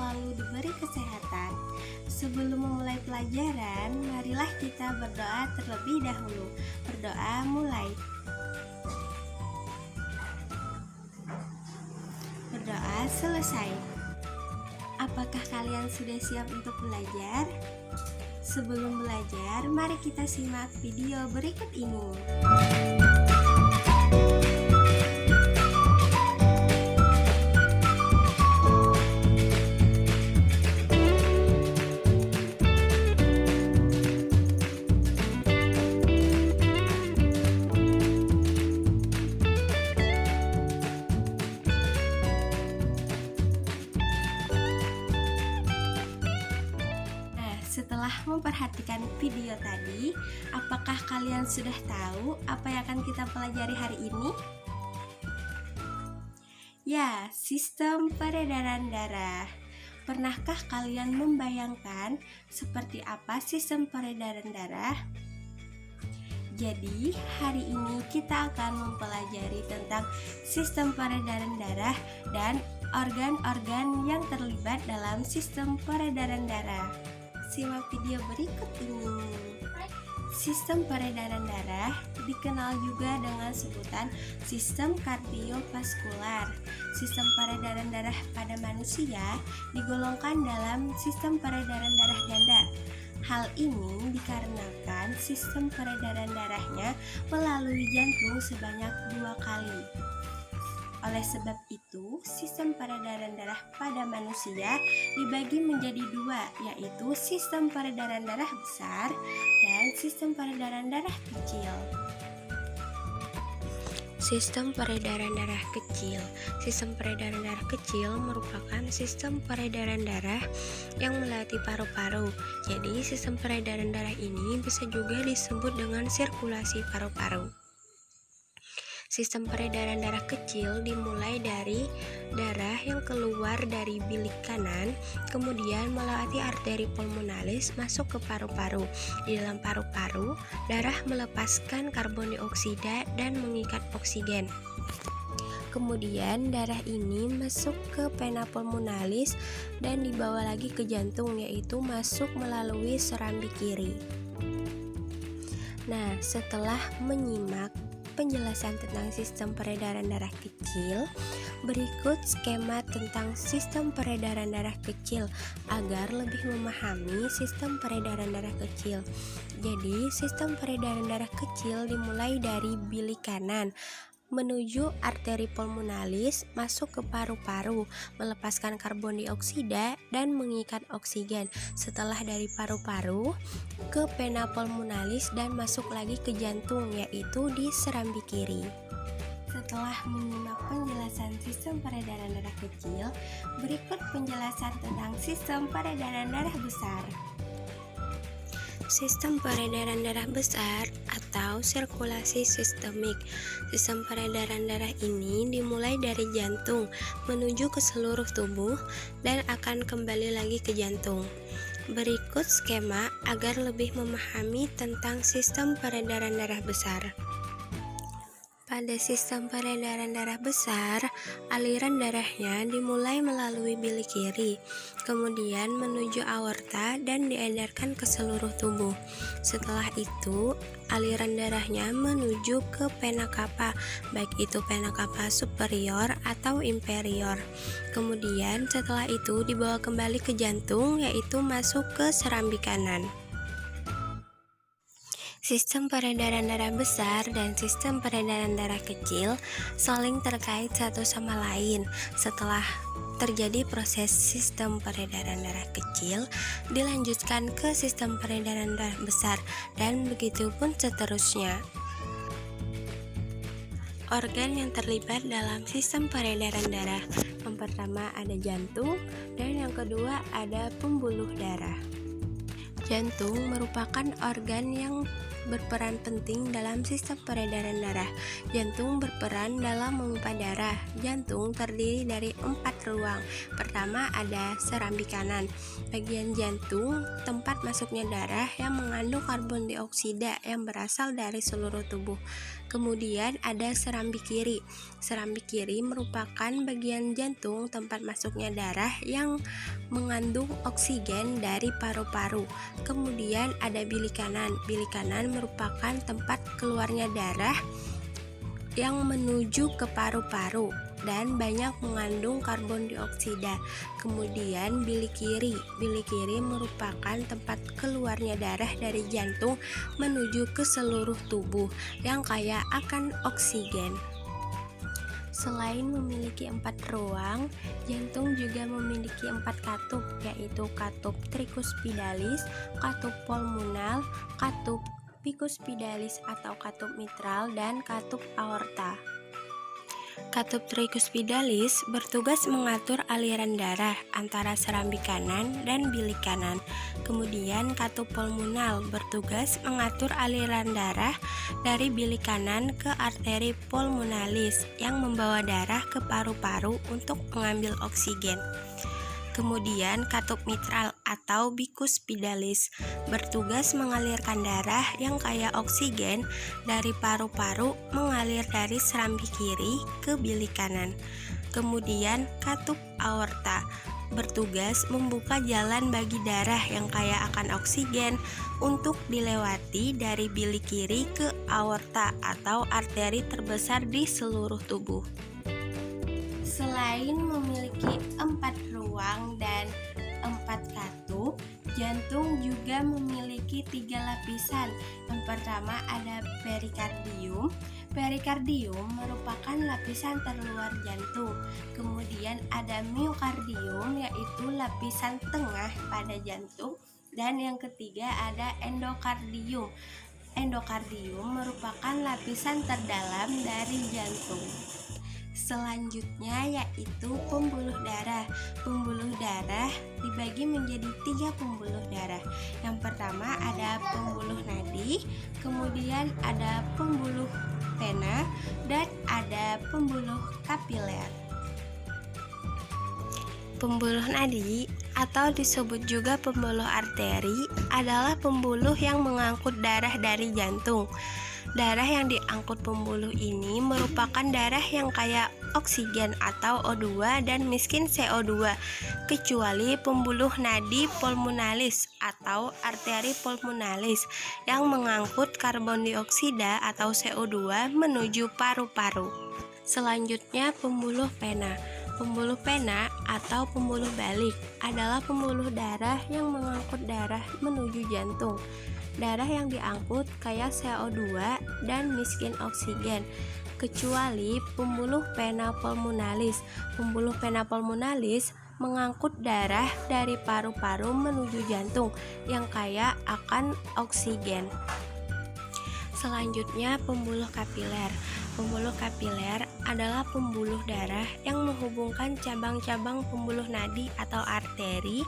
selalu diberi kesehatan. Sebelum memulai pelajaran, marilah kita berdoa terlebih dahulu. Berdoa mulai. Berdoa selesai. Apakah kalian sudah siap untuk belajar? Sebelum belajar, mari kita simak video berikut ini. Setelah memperhatikan video tadi, apakah kalian sudah tahu apa yang akan kita pelajari hari ini? Ya, sistem peredaran darah. Pernahkah kalian membayangkan seperti apa sistem peredaran darah? Jadi, hari ini kita akan mempelajari tentang sistem peredaran darah dan organ-organ yang terlibat dalam sistem peredaran darah. Simak video berikut ini. Sistem peredaran darah dikenal juga dengan sebutan sistem kardiovaskular. Sistem peredaran darah pada manusia digolongkan dalam sistem peredaran darah ganda. Hal ini dikarenakan sistem peredaran darahnya melalui jantung sebanyak 2 kali. Oleh sebab itu, sistem peredaran darah pada manusia dibagi menjadi 2, yaitu sistem peredaran darah besar dan sistem peredaran darah kecil. Sistem peredaran darah kecil. Sistem peredaran darah kecil merupakan sistem peredaran darah yang melewati paru-paru. Jadi, sistem peredaran darah ini bisa juga disebut dengan sirkulasi paru-paru. Sistem peredaran darah kecil dimulai dari darah yang keluar dari bilik kanan, kemudian melewati arteri pulmonalis masuk ke paru-paru. Di dalam paru-paru, darah melepaskan karbon dioksida dan mengikat oksigen. Kemudian darah ini masuk ke vena pulmonalis dan dibawa lagi ke jantung, yaitu masuk melalui serambi kiri. Nah, setelah menyimak penjelasan tentang sistem peredaran darah kecil, berikut skema tentang sistem peredaran darah kecil agar lebih memahami sistem peredaran darah kecil. Jadi, sistem peredaran darah kecil dimulai dari bilik kanan menuju arteri pulmonalis, masuk ke paru-paru, melepaskan karbon dioksida dan mengikat oksigen. Setelah dari paru-paru ke vena pulmonalis dan masuk lagi ke jantung, yaitu di serambi kiri. Setelah menyimak penjelasan sistem peredaran darah kecil, berikut penjelasan tentang sistem peredaran darah besar. Sistem peredaran darah besar atau sirkulasi sistemik. Sistem peredaran darah ini dimulai dari jantung menuju ke seluruh tubuh dan akan kembali lagi ke jantung. Berikut skema agar lebih memahami tentang sistem peredaran darah besar. Pada sistem peredaran darah besar, aliran darahnya dimulai melalui bilik kiri, kemudian menuju aorta dan diedarkan ke seluruh tubuh. Setelah itu, aliran darahnya menuju ke vena cava, baik itu vena cava superior atau inferior. Kemudian setelah itu dibawa kembali ke jantung, yaitu masuk ke serambi kanan. Sistem peredaran darah besar dan sistem peredaran darah kecil saling terkait satu sama lain. Setelah terjadi proses sistem peredaran darah kecil, dilanjutkan ke sistem peredaran darah besar, dan begitu pun seterusnya. Organ yang terlibat dalam sistem peredaran darah. Yang pertama ada jantung, dan yang kedua ada pembuluh darah. Jantung merupakan organ yang berperan penting dalam sistem peredaran darah. Jantung berperan dalam memompa darah. Jantung terdiri dari 4 ruang. Pertama ada serambi kanan. Bagian jantung tempat masuknya darah yang mengandung karbon dioksida yang berasal dari seluruh tubuh. Kemudian ada serambi kiri. Serambi kiri merupakan bagian jantung tempat masuknya darah yang mengandung oksigen dari paru-paru. Kemudian ada bilik kanan. Bilik kanan merupakan tempat keluarnya darah yang menuju ke paru-paru dan banyak mengandung karbon dioksida. Kemudian bilik kiri. Bilik kiri merupakan tempat keluarnya darah dari jantung menuju ke seluruh tubuh yang kaya akan oksigen. Selain memiliki 4 ruang, jantung juga memiliki 4 katup, yaitu katup tricuspidalis, katup pulmonal, katup bikuspidalis atau katup mitral, dan katup aorta. Katup tricuspidalis bertugas mengatur aliran darah antara serambi kanan dan bilik kanan. Kemudian katup pulmonal bertugas mengatur aliran darah dari bilik kanan ke arteri pulmonalis yang membawa darah ke paru-paru untuk mengambil oksigen. Kemudian katup mitral atau bikuspidalis bertugas mengalirkan darah yang kaya oksigen dari paru-paru mengalir dari serambi kiri ke bilik kanan. Kemudian katup aorta bertugas membuka jalan bagi darah yang kaya akan oksigen untuk dilewati dari bilik kiri ke aorta atau arteri terbesar di seluruh tubuh. Selain memiliki 4 ruang dan 4 katup, jantung juga memiliki 3 lapisan. Yang pertama ada perikardium. Perikardium merupakan lapisan terluar jantung. Kemudian ada miokardium, yaitu lapisan tengah pada jantung. Dan yang ketiga ada endokardium. Endokardium merupakan lapisan terdalam dari jantung. Selanjutnya yaitu pembuluh darah. Pembuluh darah dibagi menjadi 3 pembuluh darah. Yang pertama ada pembuluh nadi, kemudian ada pembuluh vena, dan ada pembuluh kapiler. Pembuluh nadi atau disebut juga pembuluh arteri adalah pembuluh yang mengangkut darah dari jantung. Darah yang diangkut pembuluh ini merupakan darah yang kaya oksigen atau O2 dan miskin CO2, kecuali pembuluh nadi pulmonalis atau arteri pulmonalis yang mengangkut karbon dioksida atau CO2 menuju paru-paru. Selanjutnya pembuluh vena. Pembuluh vena atau pembuluh balik adalah pembuluh darah yang mengangkut darah menuju jantung. Darah yang diangkut kaya CO2 dan miskin oksigen, kecuali pembuluh vena pulmonalis. Pembuluh vena pulmonalis mengangkut darah dari paru-paru menuju jantung yang kaya akan oksigen. Selanjutnya pembuluh kapiler. Pembuluh kapiler adalah pembuluh darah yang menghubungkan cabang-cabang pembuluh nadi atau arteri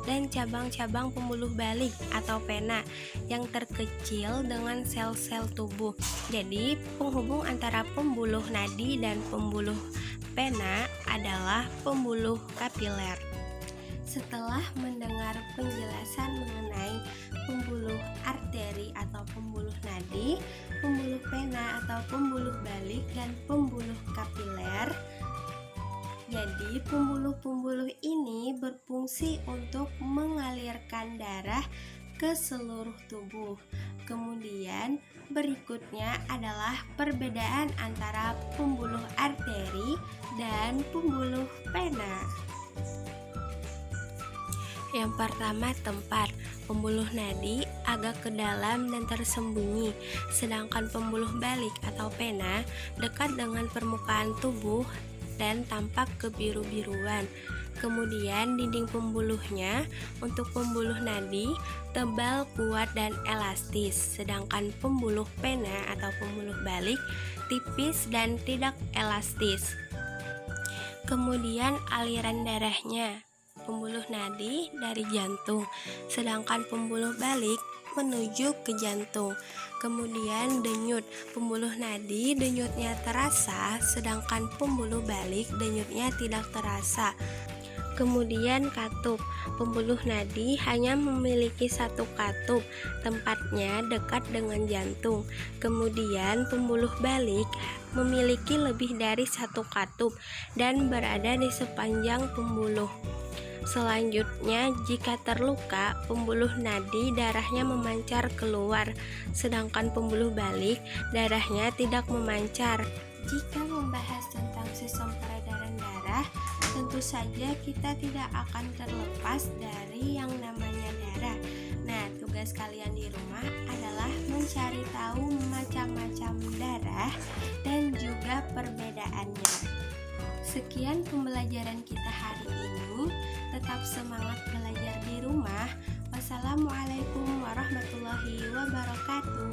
dan cabang-cabang pembuluh balik atau vena yang terkecil dengan sel-sel tubuh. Jadi, penghubung antara pembuluh nadi dan pembuluh vena adalah pembuluh kapiler. Setelah mendengar penjelasan mengenai pembuluh arteri atau pembuluh nadi, pembuluh vena atau pembuluh balik, dan pembuluh kapiler, jadi pembuluh-pembuluh ini berfungsi untuk mengalirkan darah ke seluruh tubuh. Kemudian berikutnya adalah perbedaan antara pembuluh arteri dan pembuluh vena. Yang pertama tempat. Pembuluh nadi agak ke dalam dan tersembunyi, sedangkan pembuluh balik atau vena dekat dengan permukaan tubuh dan tampak kebiru-biruan. Kemudian dinding pembuluhnya untuk pembuluh nadi tebal, kuat, dan elastis, sedangkan pembuluh vena atau pembuluh balik tipis dan tidak elastis. Kemudian aliran darahnya. Pembuluh nadi dari jantung, sedangkan pembuluh balik menuju ke jantung. Kemudian denyut. Pembuluh nadi denyutnya terasa, sedangkan pembuluh balik denyutnya tidak terasa. Kemudian katup. Pembuluh nadi hanya memiliki satu katup, tempatnya dekat dengan jantung. Kemudian pembuluh balik memiliki lebih dari satu katup dan berada di sepanjang pembuluh. Selanjutnya, jika terluka, pembuluh nadi darahnya memancar keluar, sedangkan pembuluh balik darahnya tidak memancar. Jika membahas tentang sistem peredaran darah, tentu saja kita tidak akan terlepas dari yang namanya darah. Nah, tugas kalian di rumah adalah mencari tahu macam-macam darah dan juga perbedaannya. Sekian pembelajaran kita hari ini. Tetap semangat belajar di rumah. Wassalamualaikum warahmatullahi wabarakatuh.